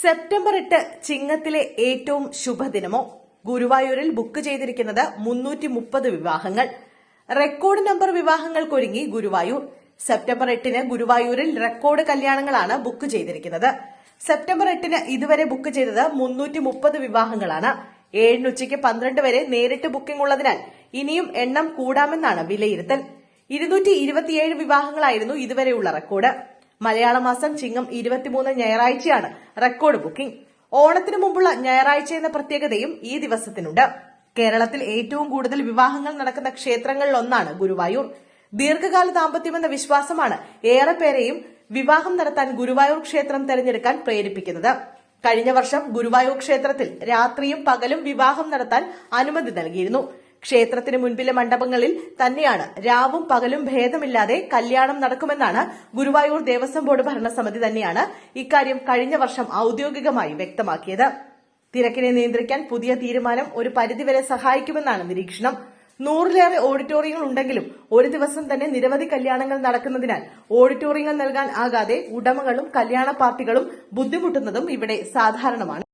September 8 ചിങ്ങത്തിലെ ഏറ്റവും ശുഭദിനമോ? ഗുരുവായൂരിൽ book ചെയ്തിരിക്കുന്നത് 330 വിവാഹങ്ങൾ. റെക്കോർഡ് നമ്പർ വിവാഹങ്ങൾക്കൊരുങ്ങി ഗുരുവായൂർ. സെപ്റ്റംബർ 8 ഗുരുവായൂരിൽ റെക്കോർഡ് കല്യാണങ്ങളാണ് ബുക്ക് ചെയ്തിരിക്കുന്നത്. സെപ്റ്റംബർ 8 ഇതുവരെ ബുക്ക് ചെയ്തത് 330 വിവാഹങ്ങളാണ്. 7 ഉച്ചയ്ക്ക് 12 വരെ നേരിട്ട് ബുക്കിംഗ് ഉള്ളതിനാൽ ഇനിയും എണ്ണം കൂടാമെന്നാണ് വിലയിരുത്തൽ. 227 വിവാഹങ്ങളായിരുന്നു ഇതുവരെയുള്ള റെക്കോർഡ്. മലയാള മാസം ചിങ്ങം 23 ഞായറാഴ്ചയാണ് റെക്കോർഡ് ബുക്കിംഗ്. ഓണത്തിനു മുമ്പുള്ള ഞായറാഴ്ച എന്ന പ്രത്യേകതയും ഈ ദിവസത്തിനുണ്ട്. കേരളത്തിൽ ഏറ്റവും കൂടുതൽ വിവാഹങ്ങൾ നടക്കുന്ന ക്ഷേത്രങ്ങളിലൊന്നാണ് ഗുരുവായൂർ. ദീർഘകാല ദാമ്പത്യമെന്ന വിശ്വാസമാണ് ഏറെ പേരെയും വിവാഹം നടത്താൻ ഗുരുവായൂർ ക്ഷേത്രം തെരഞ്ഞെടുക്കാൻ പ്രേരിപ്പിക്കുന്നത്. കഴിഞ്ഞ വർഷം ഗുരുവായൂർ ക്ഷേത്രത്തിൽ രാത്രിയും പകലും വിവാഹം നടത്താൻ അനുമതി നൽകിയിരുന്നു. ക്ഷേത്രത്തിന് മുൻപിലെ മണ്ഡപങ്ങളിൽ തന്നെയാണ് രാവും പകലും ഭേദമില്ലാതെ കല്യാണം നടക്കുമെന്നാണ് ഗുരുവായൂർ ദേവസ്വം ബോർഡ് ഭരണസമിതി തന്നെയാണ് ഇക്കാര്യം കഴിഞ്ഞ വർഷം ഔദ്യോഗികമായി വ്യക്തമാക്കിയത്. തിരക്കിനെ നിയന്ത്രിക്കാൻ പുതിയ തീരുമാനം ഒരു പരിധിവരെ സഹായിക്കുമെന്നാണ് നിരീക്ഷണം. 100-ലേറെ ഓഡിറ്റോറിയങ്ങൾ ഉണ്ടെങ്കിലും ഒരു ദിവസം തന്നെ നിരവധി കല്യാണങ്ങൾ നടക്കുന്നതിനാൽ ഓഡിറ്റോറിയങ്ങൾ നൽകാൻ ആകാതെ ഉടമകളും കല്യാണ പാർട്ടികളും ബുദ്ധിമുട്ടുന്നതും ഇവിടെ സാധാരണമാണ്.